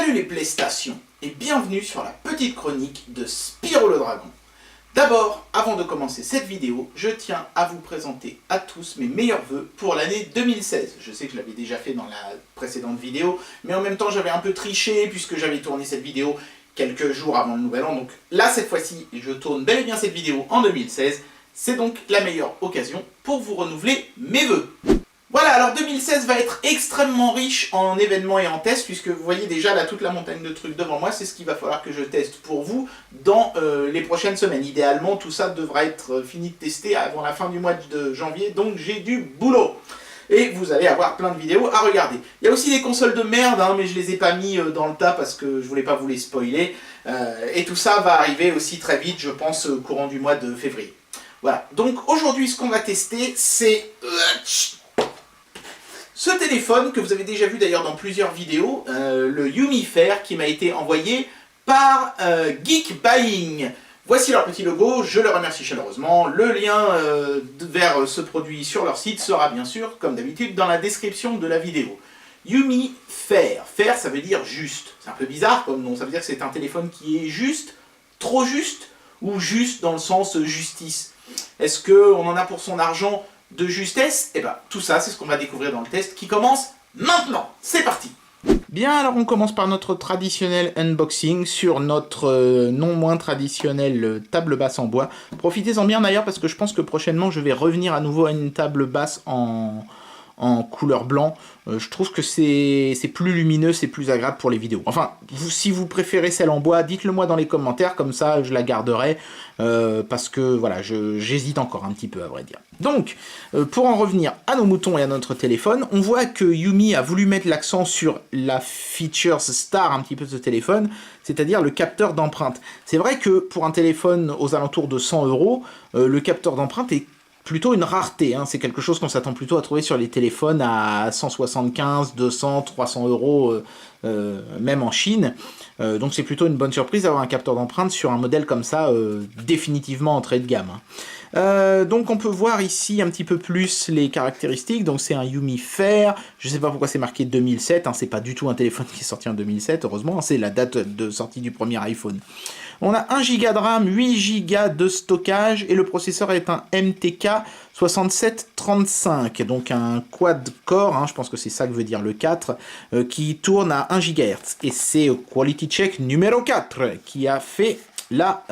Salut les PlayStation et bienvenue sur la petite chronique de Spyro le Dragon. D'abord, avant de commencer cette vidéo, je tiens à vous présenter à tous mes meilleurs vœux pour l'année 2016. Je sais que je l'avais déjà fait dans la précédente vidéo, mais en même temps j'avais un peu triché puisque j'avais tourné cette vidéo quelques jours avant le nouvel an. Donc là, cette fois-ci, je tourne bel et bien cette vidéo en 2016. C'est donc la meilleure occasion pour vous renouveler mes vœux. Voilà, alors 2016 va être extrêmement riche en événements et en tests, puisque vous voyez déjà là toute la montagne de trucs devant moi, c'est ce qu'il va falloir que je teste pour vous dans les prochaines semaines. Idéalement, tout ça devra être fini de tester avant la fin du mois de janvier, donc j'ai du boulot. Et vous allez avoir plein de vidéos à regarder. Il y a aussi des consoles de merde, hein, mais je les ai pas mis dans le tas parce que je voulais pas vous les spoiler. Et tout ça va arriver aussi très vite, je pense, au courant du mois de février. Voilà, donc aujourd'hui ce qu'on va tester, c'est ce téléphone que vous avez déjà vu d'ailleurs dans plusieurs vidéos, le Yumi Fair, qui m'a été envoyé par Geek Buying. Voici leur petit logo, je le remercie chaleureusement. Le lien vers ce produit sur leur site sera bien sûr, comme d'habitude, dans la description de la vidéo. Yumi Fair. Fair, ça veut dire juste. C'est un peu bizarre comme nom, ça veut dire que c'est un téléphone qui est juste, trop juste, ou juste dans le sens justice. Est-ce qu'on en a pour son argent de justesse? Et bien, tout ça, c'est ce qu'on va découvrir dans le test qui commence maintenant. C'est parti! Bien, alors on commence par notre traditionnel unboxing sur notre non moins traditionnelle table basse en bois. Profitez-en bien d'ailleurs parce que je pense que prochainement je vais revenir à nouveau à une table basse en couleur blanc. Je trouve que c'est plus lumineux, c'est plus agréable pour les vidéos. Enfin, si vous préférez celle en bois, dites-le moi dans les commentaires, comme ça je la garderai, parce que voilà, j'hésite encore un petit peu à vrai dire. Donc, pour en revenir à nos moutons et à notre téléphone, on voit que Yumi a voulu mettre l'accent sur la feature star un petit peu de ce téléphone, c'est-à-dire le capteur d'empreinte. C'est vrai que pour un téléphone aux alentours de 100 €, le capteur d'empreinte est plutôt une rareté, hein. C'est quelque chose qu'on s'attend plutôt à trouver sur les téléphones à 175, 200, 300 €, même en Chine. Donc c'est plutôt une bonne surprise d'avoir un capteur d'empreinte sur un modèle comme ça, définitivement entrée de gamme, hein. Donc on peut voir ici un petit peu plus les caractéristiques. Donc c'est un Yumi Fair, je sais pas pourquoi c'est marqué 2007, hein. C'est pas du tout un téléphone qui est sorti en 2007, heureusement, hein. C'est la date de sortie du premier iPhone. On a 1 Go de RAM, 8 Go de stockage et le processeur est un MTK 6735, donc un quad-core, hein, je pense que c'est ça que veut dire le 4, qui tourne à 1 GHz. Et c'est Quality Check numéro 4 qui a fait la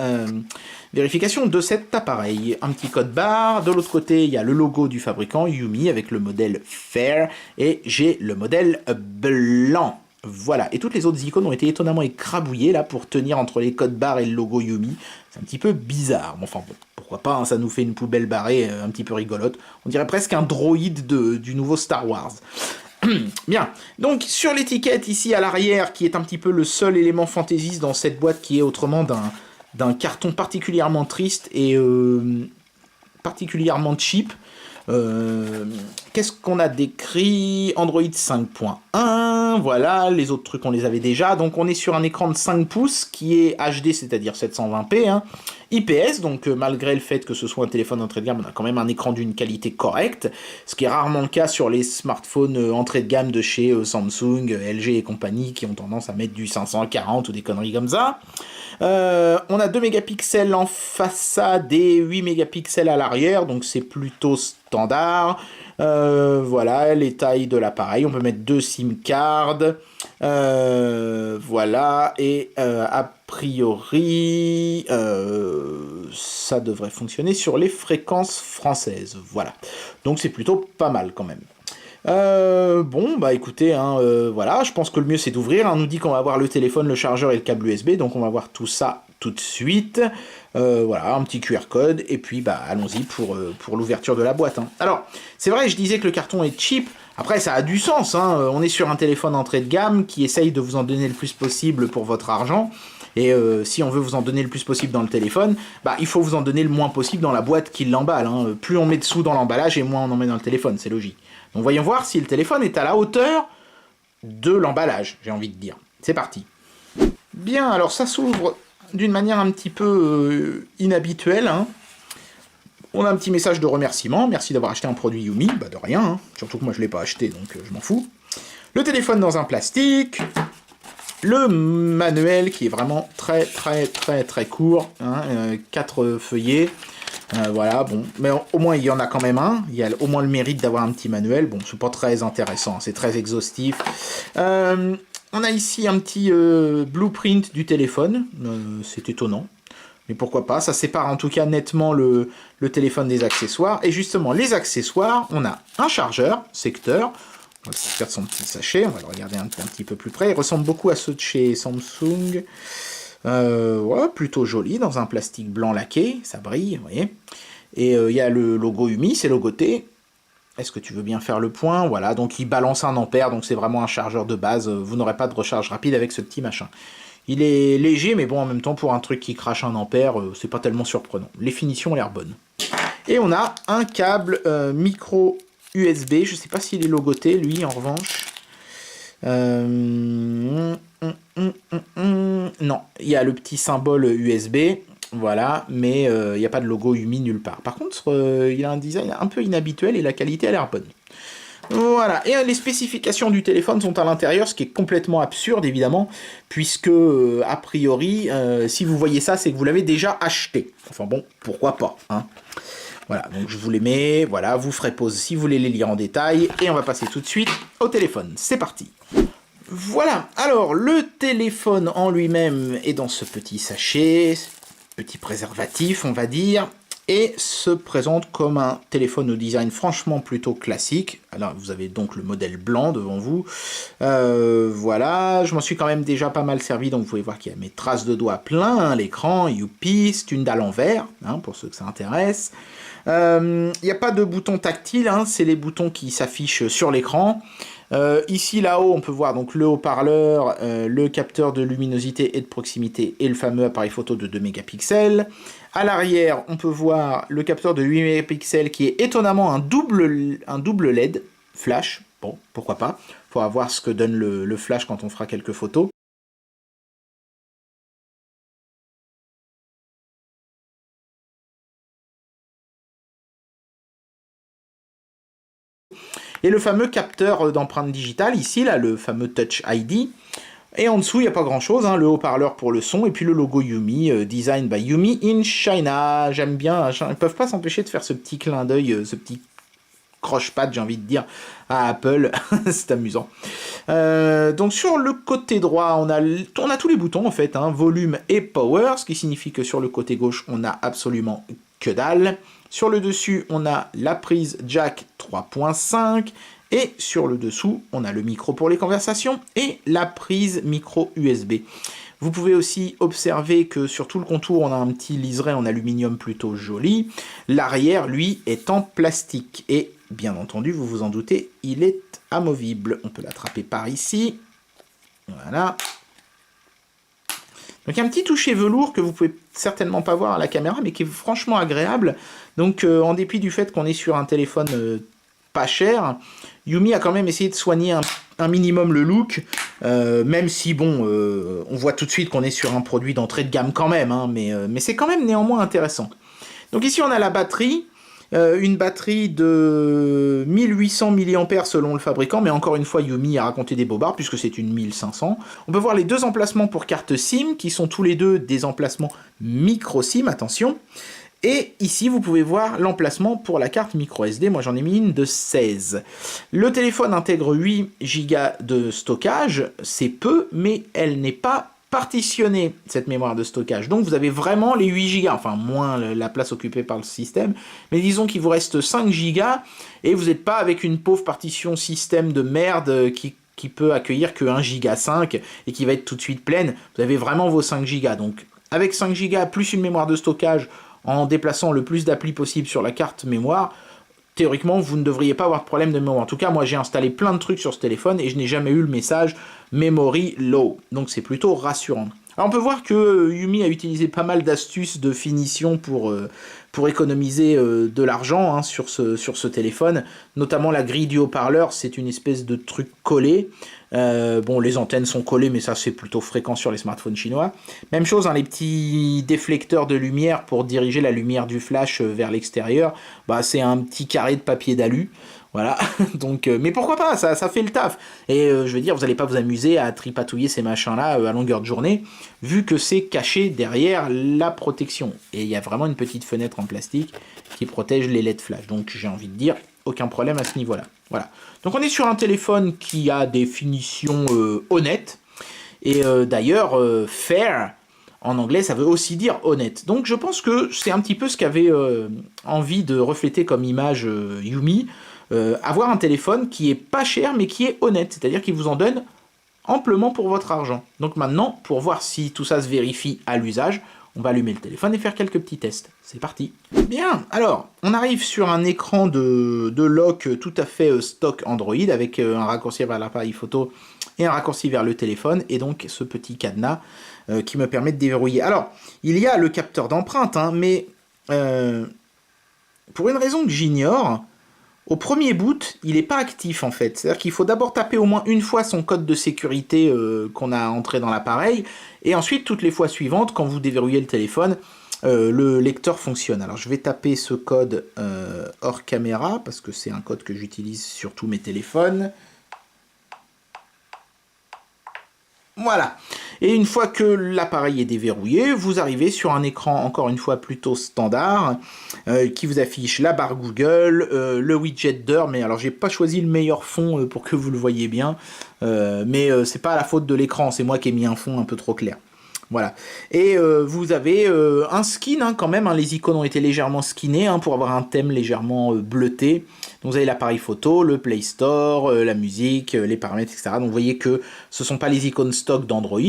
vérification de cet appareil. Un petit code barre, de l'autre côté il y a le logo du fabricant Yumi avec le modèle Fair et j'ai le modèle blanc. Voilà, et toutes les autres icônes ont été étonnamment écrabouillées là pour tenir entre les codes barres et le logo Yumi. C'est un petit peu bizarre, mais enfin bon, pourquoi pas, hein, ça nous fait une poubelle barrée un petit peu rigolote. On dirait presque un droïde du nouveau Star Wars. Bien, donc sur l'étiquette ici à l'arrière, qui est un petit peu le seul élément fantaisiste dans cette boîte qui est autrement d'un carton particulièrement triste et particulièrement cheap. Qu'est-ce qu'on a décrit? Android 5.1, voilà, les autres trucs on les avait déjà. Donc on est sur un écran de 5 pouces qui est HD, c'est-à-dire 720p, hein. IPS, donc malgré le fait que ce soit un téléphone entrée de gamme, on a quand même un écran d'une qualité correcte, ce qui est rarement le cas sur les smartphones entrée de gamme de chez Samsung, LG et compagnie, qui ont tendance à mettre du 540 ou des conneries comme ça. On a 2 mégapixels en façade et 8 mégapixels à l'arrière, donc c'est plutôt standard. Voilà, les tailles de l'appareil, on peut mettre 2 SIM cards, voilà, et a priori, ça devrait fonctionner sur les fréquences françaises, voilà. Donc c'est plutôt pas mal quand même. Bon, bah écoutez, hein, voilà, je pense que le mieux c'est d'ouvrir. On nous dit qu'on va avoir le téléphone, le chargeur et le câble USB, donc on va voir tout ça tout de suite. Voilà, un petit QR code, et puis bah allons-y pour l'ouverture de la boîte, hein. Alors, c'est vrai, je disais que le carton est cheap, après ça a du sens, hein. On est sur un téléphone entrée de gamme qui essaye de vous en donner le plus possible pour votre argent. Et si on veut vous en donner le plus possible dans le téléphone, bah, il faut vous en donner le moins possible dans la boîte qui l'emballe, hein. Plus on met de sous dans l'emballage et moins on en met dans le téléphone, c'est logique. Donc voyons voir si le téléphone est à la hauteur de l'emballage, j'ai envie de dire. C'est parti. Bien, alors ça s'ouvre d'une manière un petit peu inhabituelle, hein. On a un petit message de remerciement, merci d'avoir acheté un produit Yumi, bah de rien, hein. Surtout que moi je ne l'ai pas acheté, donc je m'en fous. Le téléphone dans un plastique, le manuel qui est vraiment très court, hein, 4 feuillets. Voilà, bon, mais au moins il y en a quand même un, il y a au moins le mérite d'avoir un petit manuel, bon, c'est pas très intéressant, c'est très exhaustif. On a ici un petit blueprint du téléphone, c'est étonnant, mais pourquoi pas, ça sépare en tout cas nettement le téléphone des accessoires, et justement, les accessoires, on a un chargeur, secteur, on va faire son petit sachet, on va le regarder un petit peu plus près, il ressemble beaucoup à ceux de chez Samsung. Ouais, plutôt joli, dans un plastique blanc laqué, ça brille, vous voyez. Et il y a le logo UMI, c'est logoté. Est-ce que tu veux bien faire le point? Voilà, donc il balance 1 ampère, donc c'est vraiment un chargeur de base. Vous n'aurez pas de recharge rapide avec ce petit machin. Il est léger, mais bon, en même temps, pour un truc qui crache 1 ampère, c'est pas tellement surprenant. Les finitions ont l'air bonnes. Et on a un câble micro USB, je sais pas s'il est logoté, lui, en revanche. Non, il y a le petit symbole USB, voilà, mais il n'y a pas de logo UMI nulle part. Par contre, il a un design un peu inhabituel et la qualité a l'air bonne. Voilà, et les spécifications du téléphone sont à l'intérieur, ce qui est complètement absurde, évidemment, puisque, a priori, si vous voyez ça, c'est que vous l'avez déjà acheté. Enfin bon, pourquoi pas, hein. Voilà, donc je vous les mets, voilà, vous ferez pause si vous voulez les lire en détail, et on va passer tout de suite au téléphone. C'est parti. Voilà, alors le téléphone en lui-même est dans ce petit sachet, petit préservatif on va dire, et se présente comme un téléphone au design franchement plutôt classique. Alors vous avez donc le modèle blanc devant vous, voilà, je m'en suis quand même déjà pas mal servi, donc vous pouvez voir qu'il y a mes traces de doigts plein, hein, l'écran, youpi, c'est une dalle en verre, hein, pour ceux que ça intéresse. Il n'y a pas de bouton tactile, hein, c'est les boutons qui s'affichent sur l'écran. Ici, là-haut, on peut voir donc le haut-parleur, le capteur de luminosité et de proximité et le fameux appareil photo de 2 mégapixels. À l'arrière, on peut voir le capteur de 8 mégapixels qui est étonnamment un double LED flash. Bon, pourquoi pas. Il faudra voir ce que donne le flash quand on fera quelques photos. Et le fameux capteur d'empreinte digitale, ici, là, le fameux Touch ID. Et en dessous, il n'y a pas grand-chose, hein, le haut-parleur pour le son, et puis le logo Yumi, Design by Yumi in China. J'aime bien, ils ne peuvent pas s'empêcher de faire ce petit clin d'œil, ce petit croche-patte, j'ai envie de dire, à Apple. C'est amusant. Donc sur le côté droit, on a tous les boutons, en fait, hein, volume et power, ce qui signifie que sur le côté gauche, on n'a absolument que dalle. Sur le dessus, on a la prise jack 3.5 et sur le dessous, on a le micro pour les conversations et la prise micro USB. Vous pouvez aussi observer que sur tout le contour, on a un petit liseré en aluminium plutôt joli. L'arrière, lui, est en plastique et bien entendu, vous vous en doutez, il est amovible. On peut l'attraper par ici. Voilà. Donc il y a un petit toucher velours que vous pouvez certainement pas voir à la caméra, mais qui est franchement agréable. Donc en dépit du fait qu'on est sur un téléphone pas cher, Yumi a quand même essayé de soigner un minimum le look, même si bon, on voit tout de suite qu'on est sur un produit d'entrée de gamme quand même, hein, mais c'est quand même néanmoins intéressant. Donc ici on a la batterie. Une batterie de 1800 mAh selon le fabricant, mais encore une fois Yumi a raconté des bobards puisque c'est une 1500. On peut voir les 2 emplacements pour carte SIM qui sont tous les deux des emplacements micro SIM, attention. Et ici vous pouvez voir l'emplacement pour la carte micro SD, moi j'en ai mis une de 16. Le téléphone intègre 8 Go de stockage, c'est peu, mais elle n'est pas partitionner cette mémoire de stockage. Donc vous avez vraiment les 8 Go, enfin moins la place occupée par le système, mais disons qu'il vous reste 5 Go et vous n'êtes pas avec une pauvre partition système de merde qui peut accueillir que 1 Go 5 et qui va être tout de suite pleine. Vous avez vraiment vos 5 Go. Donc avec 5 Go plus une mémoire de stockage en déplaçant le plus d'applis possible sur la carte mémoire, théoriquement, vous ne devriez pas avoir de problème de mémoire. En tout cas, moi, j'ai installé plein de trucs sur ce téléphone et je n'ai jamais eu le message Memory Low. Donc, c'est plutôt rassurant. Alors, on peut voir que Yumi a utilisé pas mal d'astuces de finition pour économiser de l'argent, hein, sur ce téléphone. Notamment la grille du haut-parleur, c'est une espèce de truc collé. Bon, les antennes sont collées, mais ça c'est plutôt fréquent sur les smartphones chinois. Même chose, hein, les petits déflecteurs de lumière pour diriger la lumière du flash vers l'extérieur, bah, c'est un petit carré de papier d'alu. Voilà, donc, mais pourquoi pas, ça fait le taf. Et je veux dire, vous n'allez pas vous amuser à tripatouiller ces machins-là à longueur de journée, vu que c'est caché derrière la protection. Et il y a vraiment une petite fenêtre en plastique qui protège les LED flash. Donc j'ai envie de dire, aucun problème à ce niveau-là. Voilà. Donc on est sur un téléphone qui a des finitions honnêtes. Et d'ailleurs, fair, en anglais, ça veut aussi dire honnête. Donc je pense que c'est un petit peu ce qu'avait envie de refléter comme image Yumi. Avoir un téléphone qui est pas cher mais qui est honnête, c'est-à-dire qu'il vous en donne amplement pour votre argent. Donc maintenant, pour voir si tout ça se vérifie à l'usage, on va allumer le téléphone et faire quelques petits tests. C'est parti. Bien, alors, on arrive sur un écran de lock tout à fait stock Android, avec un raccourci vers l'appareil photo et un raccourci vers le téléphone, et donc ce petit cadenas qui me permet de déverrouiller. Alors, il y a le capteur d'empreinte, hein, mais pour une raison que j'ignore, au premier boot, il n'est pas actif en fait. C'est-à-dire qu'il faut d'abord taper au moins une fois son code de sécurité qu'on a entré dans l'appareil, et ensuite, toutes les fois suivantes, quand vous déverrouillez le téléphone, le lecteur fonctionne. Alors je vais taper ce code hors caméra, parce que c'est un code que j'utilise sur tous mes téléphones. Voilà. Et une fois que l'appareil est déverrouillé, vous arrivez sur un écran, encore une fois, plutôt standard, qui vous affiche la barre Google, le widget d'heure, mais alors j'ai pas choisi le meilleur fond pour que vous le voyez bien, mais c'est pas la faute de l'écran, c'est moi qui ai mis un fond un peu trop clair. Voilà. Et vous avez un skin hein, quand même, hein, les icônes ont été légèrement skinnées hein, pour avoir un thème légèrement bleuté. Donc vous avez l'appareil photo, le Play Store, la musique, les paramètres, etc. Donc vous voyez que ce ne sont pas les icônes stock d'Android,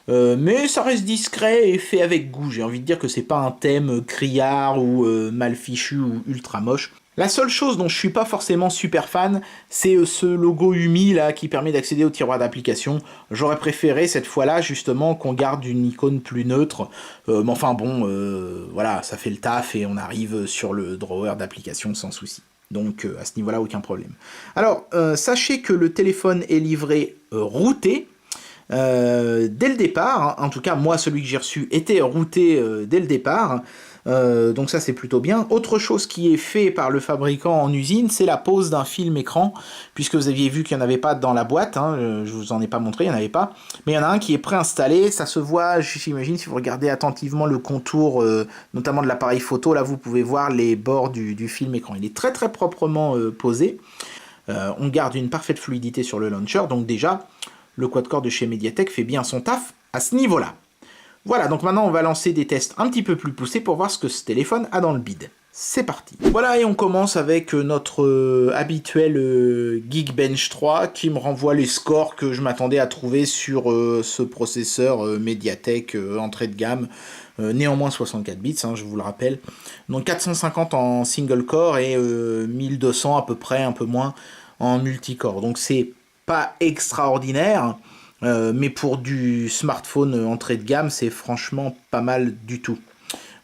mais ça reste discret et fait avec goût. J'ai envie de dire que c'est pas un thème criard ou mal fichu ou ultra moche. La seule chose dont je suis pas forcément super fan, c'est ce logo Umi là qui permet d'accéder au tiroir d'application. J'aurais préféré cette fois-là justement qu'on garde une icône plus neutre. Mais enfin bon, voilà, ça fait le taf et on arrive sur le drawer d'application sans souci. Donc à ce niveau-là, aucun problème. Alors, sachez que le téléphone est livré routé. Dès le départ, hein. En tout cas moi celui que j'ai reçu était routé dès le départ, donc ça c'est plutôt bien. Autre chose qui est fait par le fabricant en usine, c'est la pose d'un film écran, puisque vous aviez vu qu'il n'y en avait pas dans la boîte, hein, je vous en ai pas montré, il n'y en avait pas, mais il y en a un qui est préinstallé, ça se voit, j'imagine, si vous regardez attentivement le contour, notamment de l'appareil photo, là vous pouvez voir les bords du film écran, il est très très proprement posé, on garde une parfaite fluidité sur le launcher, donc déjà, le quad-core de chez Mediatek fait bien son taf à ce niveau-là. Voilà, donc maintenant on va lancer des tests un petit peu plus poussés pour voir ce que ce téléphone a dans le bide. C'est parti. Voilà, et on commence avec notre habituel Geekbench 3 qui me renvoie les scores que je m'attendais à trouver sur ce processeur Mediatek entrée de gamme. Néanmoins 64 bits, hein, je vous le rappelle. Donc 450 en single core et 1200 à peu près, un peu moins, en multicore. Donc c'est pas extraordinaire, mais pour du smartphone entrée de gamme, c'est franchement pas mal du tout.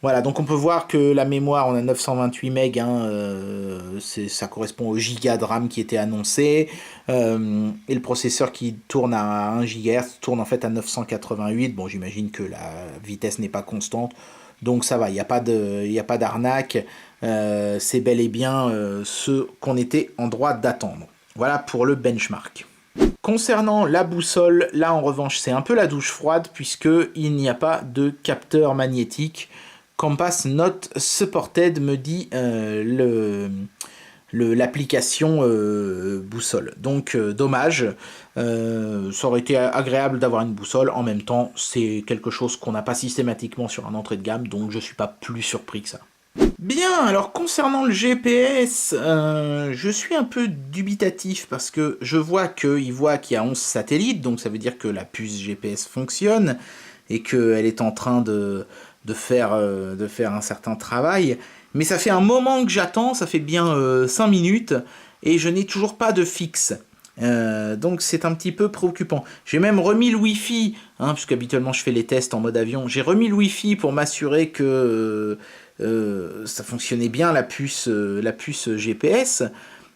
Voilà, donc on peut voir que la mémoire, on a 928 MB, hein, ça correspond au giga de RAM qui était annoncé, et le processeur qui tourne à 1 GHz tourne en fait à 988, bon j'imagine que la vitesse n'est pas constante, donc ça va, il n'y a pas d'arnaque, c'est bel et bien ce qu'on était en droit d'attendre. Voilà pour le benchmark. Concernant la boussole, là en revanche c'est un peu la douche froide puisqu'il n'y a pas de capteur magnétique. Compass Not Supported me dit l'application boussole. Donc dommage, ça aurait été agréable d'avoir une boussole. En même temps, c'est quelque chose qu'on n'a pas systématiquement sur un entrée de gamme, donc je suis pas plus surpris que ça. Bien, alors concernant le GPS, je suis un peu dubitatif parce que je vois qu'il y a 11 satellites, donc ça veut dire que la puce GPS fonctionne et qu'elle est en train de faire un certain travail. Mais ça fait un moment que j'attends, ça fait bien 5 minutes, et je n'ai toujours pas de fixe. Donc c'est un petit peu préoccupant. J'ai même remis le Wi-Fi, hein, puisqu'habituellement je fais les tests en mode avion. J'ai remis le Wi-Fi pour m'assurer que ça fonctionnait bien la puce GPS.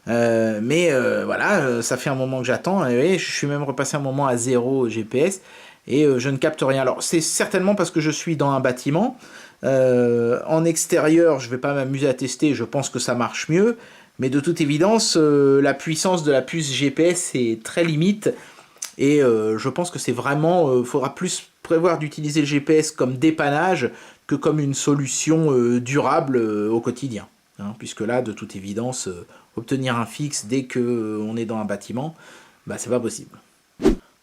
Mais voilà, ça fait un moment que j'attends. Et je suis même repassé un moment à 0 GPS et je ne capte rien. Alors c'est certainement parce que je suis dans un bâtiment. En extérieur, je ne vais pas m'amuser à tester, je pense que ça marche mieux. Mais de toute évidence, la puissance de la puce GPS est très limite. Et je pense que c'est vraiment... faudra plus prévoir d'utiliser le GPS comme dépannage que comme une solution durable au quotidien. Hein, puisque là, de toute évidence, obtenir un fixe dès qu'on est dans un bâtiment, bah, c'est pas possible.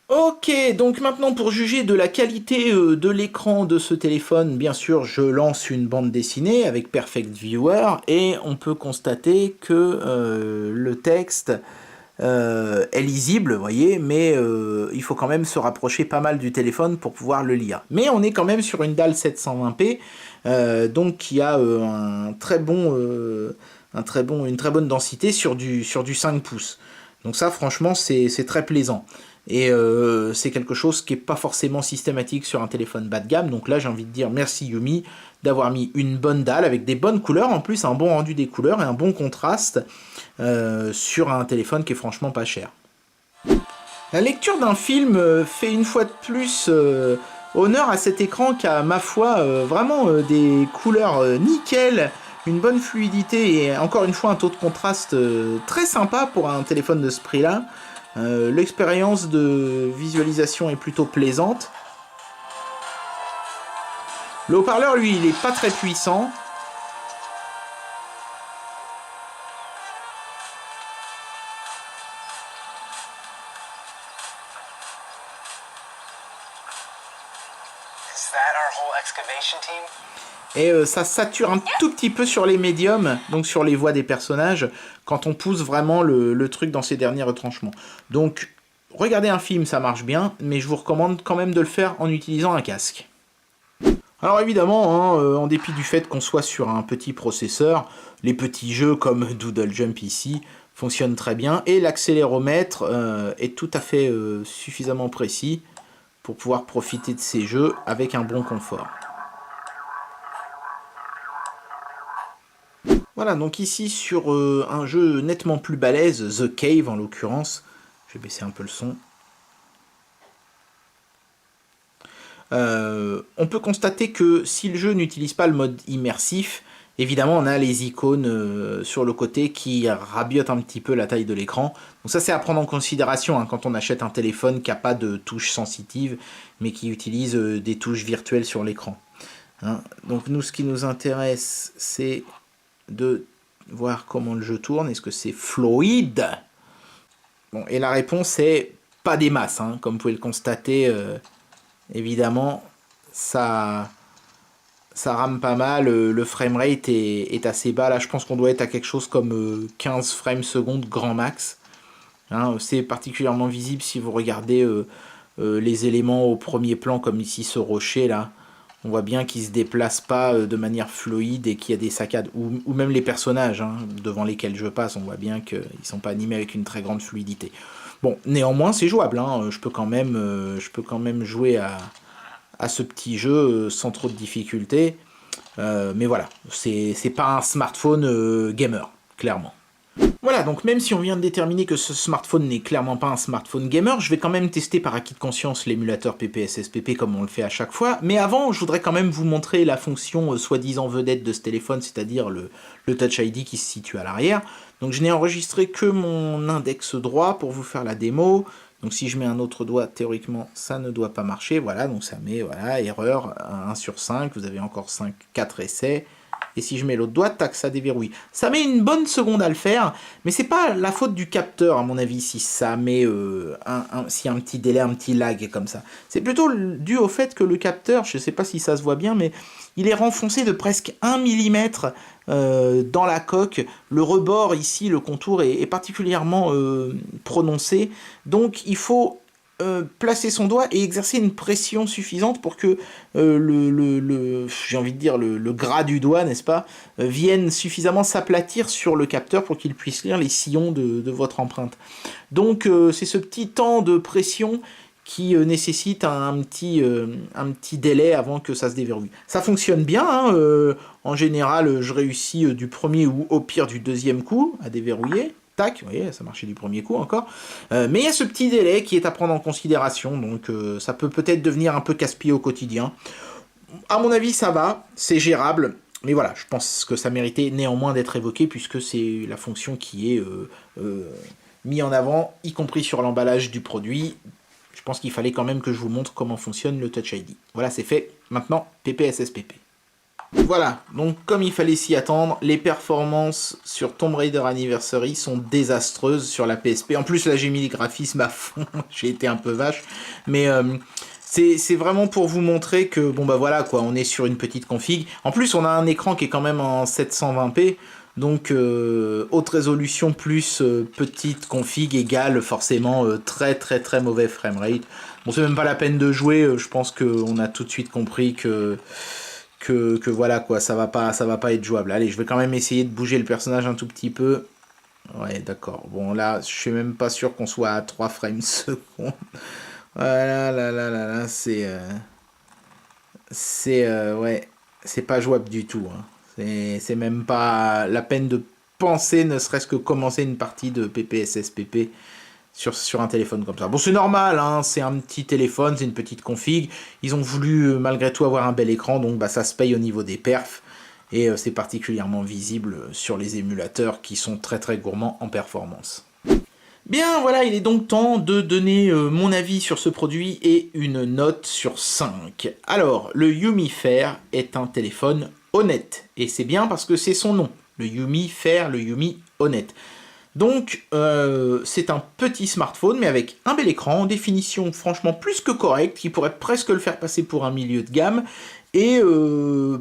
Ok, donc maintenant pour juger de la qualité de l'écran de ce téléphone, bien sûr je lance une bande dessinée avec Perfect Viewer et on peut constater que le texte est lisible, vous voyez, mais il faut quand même se rapprocher pas mal du téléphone pour pouvoir le lire. Mais on est quand même sur une dalle 720p, donc qui a une très bonne densité sur du 5 pouces. Donc ça franchement c'est très plaisant. Et c'est quelque chose qui n'est pas forcément systématique sur un téléphone bas de gamme. Donc là, j'ai envie de dire merci Yumi d'avoir mis une bonne dalle avec des bonnes couleurs. En plus, un bon rendu des couleurs et un bon contraste sur un téléphone qui est franchement pas cher. La lecture d'un film fait une fois de plus honneur à cet écran qui a, ma foi, vraiment des couleurs nickel, une bonne fluidité et encore une fois un taux de contraste très sympa pour un téléphone de ce prix-là. L'expérience de visualisation est plutôt plaisante. Le haut-parleur, lui, il est pas très puissant. Et ça sature un tout petit peu sur les médiums, donc sur les voix des personnages, quand on pousse vraiment le truc dans ses derniers retranchements. Donc, regarder un film, ça marche bien, mais je vous recommande quand même de le faire en utilisant un casque. Alors évidemment, hein, en dépit du fait qu'on soit sur un petit processeur, les petits jeux comme Doodle Jump ici fonctionnent très bien, et l'accéléromètre est tout à fait suffisamment précis pour pouvoir profiter de ces jeux avec un bon confort. Voilà, donc ici sur un jeu nettement plus balèze, The Cave en l'occurrence, je vais baisser un peu le son. On peut constater que si le jeu n'utilise pas le mode immersif, évidemment on a les icônes sur le côté qui rabiotent un petit peu la taille de l'écran. Donc ça c'est à prendre en considération hein, quand on achète un téléphone qui n'a pas de touches sensitives, mais qui utilise des touches virtuelles sur l'écran. Hein, donc nous ce qui nous intéresse c'est de voir comment le jeu tourne. Est-ce que c'est fluide? Bon, et la réponse est pas des masses, hein. Comme vous pouvez le constater, évidemment, ça rame pas mal. Le framerate est assez bas. Là, je pense qu'on doit être à quelque chose comme 15 frames secondes grand max. Hein, c'est particulièrement visible si vous regardez les éléments au premier plan, comme ici ce rocher là. On voit bien qu'ils ne se déplacent pas de manière fluide et qu'il y a des saccades. Ou même les personnages hein, devant lesquels je passe, on voit bien qu'ils ne sont pas animés avec une très grande fluidité. Bon, néanmoins, c'est jouable. Hein. Je peux quand même jouer à ce petit jeu sans trop de difficultés. Mais voilà, c'est pas un smartphone gamer, clairement. Voilà, donc même si on vient de déterminer que ce smartphone n'est clairement pas un smartphone gamer, je vais quand même tester par acquis de conscience l'émulateur PPSSPP comme on le fait à chaque fois. Mais avant, je voudrais quand même vous montrer la fonction soi-disant vedette de ce téléphone, c'est-à-dire le Touch ID qui se situe à l'arrière. Donc je n'ai enregistré que mon index droit pour vous faire la démo. Donc si je mets un autre doigt, théoriquement, ça ne doit pas marcher. Voilà, donc ça met, voilà, erreur 1 sur 5, vous avez encore 4 essais. Et si je mets l'autre doigt, tac, ça déverrouille. Ça met une bonne seconde à le faire, mais c'est pas la faute du capteur, à mon avis, si ça met si un petit délai, un petit lag comme ça. C'est plutôt dû au fait que le capteur, je sais pas si ça se voit bien, mais il est renfoncé de presque 1 mm dans la coque. Le rebord ici, le contour est particulièrement prononcé. Donc il faut placer son doigt et exercer une pression suffisante pour que j'ai envie de dire le gras du doigt, n'est-ce pas, vienne suffisamment s'aplatir sur le capteur pour qu'il puisse lire les sillons de votre empreinte. Donc c'est ce petit temps de pression qui nécessite un petit délai avant que ça se déverrouille. Ça fonctionne bien, hein, en général je réussis du premier ou au pire du deuxième coup à déverrouiller. Tac, vous voyez, ça marchait du premier coup encore. Mais il y a ce petit délai qui est à prendre en considération, donc ça peut peut-être devenir un peu casse-pied au quotidien. À mon avis, ça va, c'est gérable. Mais voilà, je pense que ça méritait néanmoins d'être évoqué, puisque c'est la fonction qui est mise en avant, y compris sur l'emballage du produit. Je pense qu'il fallait quand même que je vous montre comment fonctionne le Touch ID. Voilà, c'est fait. Maintenant, PPSSPP. Voilà, donc comme il fallait s'y attendre, les performances sur Tomb Raider Anniversary sont désastreuses sur la PSP. En plus, là, j'ai mis les graphismes à fond, j'ai été un peu vache. Mais c'est vraiment pour vous montrer que, bon bah voilà, quoi, on est sur une petite config. En plus, on a un écran qui est quand même en 720p. Donc, haute résolution plus petite config égale forcément très très très mauvais framerate. Bon, c'est même pas la peine de jouer, je pense qu'on a tout de suite compris que voilà quoi, ça va pas être jouable. Allez, je vais quand même essayer de bouger le personnage un tout petit peu. Ouais, d'accord. Bon, là, je suis même pas sûr qu'on soit à 3 frames secondes. Voilà, là, ouais, c'est pas jouable du tout. Hein. C'est même pas la peine de penser, ne serait-ce que commencer une partie de PPSSPP sur un téléphone comme ça. Bon, c'est normal, hein, c'est un petit téléphone, c'est une petite config. Ils ont voulu malgré tout avoir un bel écran, donc bah, ça se paye au niveau des perfs. Et c'est particulièrement visible sur les émulateurs qui sont très très gourmands en performance. Bien, voilà, il est donc temps de donner mon avis sur ce produit et une note sur 5. Alors, le Yumi Fair est un téléphone honnête. Et c'est bien parce que c'est son nom. Le Yumi Fair, le Yumi honnête. Donc, c'est un petit smartphone, mais avec un bel écran, en définition franchement plus que correcte, qui pourrait presque le faire passer pour un milieu de gamme, et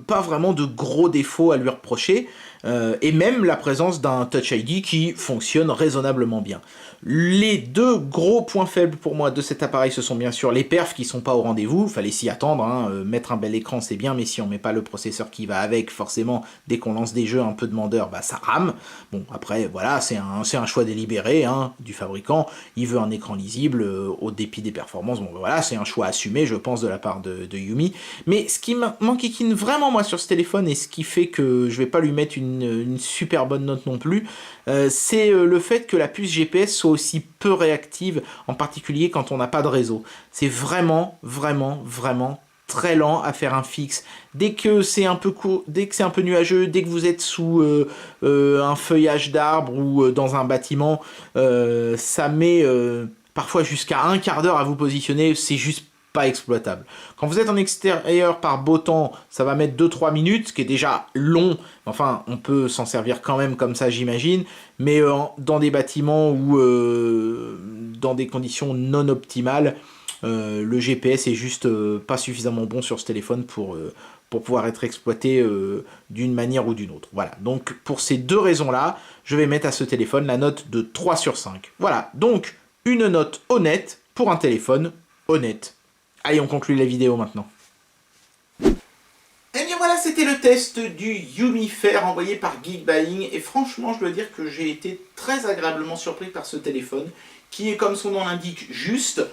pas vraiment de gros défauts à lui reprocher, et même la présence d'un Touch ID qui fonctionne raisonnablement bien. Les deux gros points faibles pour moi de cet appareil, ce sont bien sûr les perfs qui sont pas au rendez-vous, fallait s'y attendre, hein. Mettre un bel écran c'est bien, mais si on met pas le processeur qui va avec, forcément, dès qu'on lance des jeux un peu demandeurs, bah ça rame. Bon, après, voilà, c'est un choix délibéré hein, du fabricant, il veut un écran lisible, au dépit des performances, bon voilà, c'est un choix assumé, je pense, de la part de Yumi. Mais ce qui m'enquiquine vraiment moi sur ce téléphone, et ce qui fait que je vais pas lui mettre une super bonne note non plus, c'est le fait que la puce GPS soit aussi peu réactive, en particulier quand on n'a pas de réseau. C'est vraiment très lent à faire un fixe. Dès que c'est un peu court, dès que c'est un peu nuageux, dès que vous êtes sous un feuillage d'arbre ou dans un bâtiment, ça met parfois jusqu'à un quart d'heure à vous positionner, c'est juste pas exploitable. Quand vous êtes en extérieur par beau temps, ça va mettre 2-3 minutes, ce qui est déjà long. Enfin, on peut s'en servir quand même comme ça, j'imagine. Mais dans des bâtiments ou dans des conditions non optimales, le GPS est juste pas suffisamment bon sur ce téléphone pour pouvoir être exploité d'une manière ou d'une autre. Voilà, donc pour ces deux raisons-là, je vais mettre à ce téléphone la note de 3 sur 5. Voilà, donc une note honnête pour un téléphone honnête. Allez, on conclut la vidéo maintenant. Et bien voilà, c'était le test du Yumi Fair envoyé par Geekbuying. Et franchement, je dois dire que j'ai été très agréablement surpris par ce téléphone, qui est, comme son nom l'indique, juste.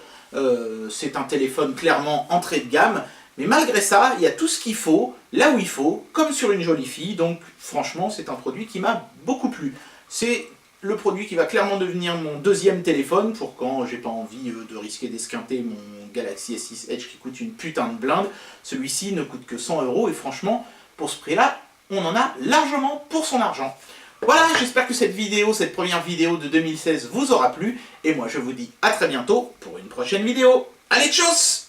C'est un téléphone clairement entrée de gamme. Mais malgré ça, il y a tout ce qu'il faut, là où il faut, comme sur une jolie fille. Donc franchement, c'est un produit qui m'a beaucoup plu. C'est le produit qui va clairement devenir mon deuxième téléphone pour quand j'ai pas envie de risquer d'esquinter mon Galaxy S6 Edge qui coûte une putain de blinde. Celui-ci ne coûte que 100 € et franchement, pour ce prix-là, on en a largement pour son argent. Voilà, j'espère que cette vidéo, cette première vidéo de 2016 vous aura plu. Et moi, je vous dis à très bientôt pour une prochaine vidéo. Allez, tchuss!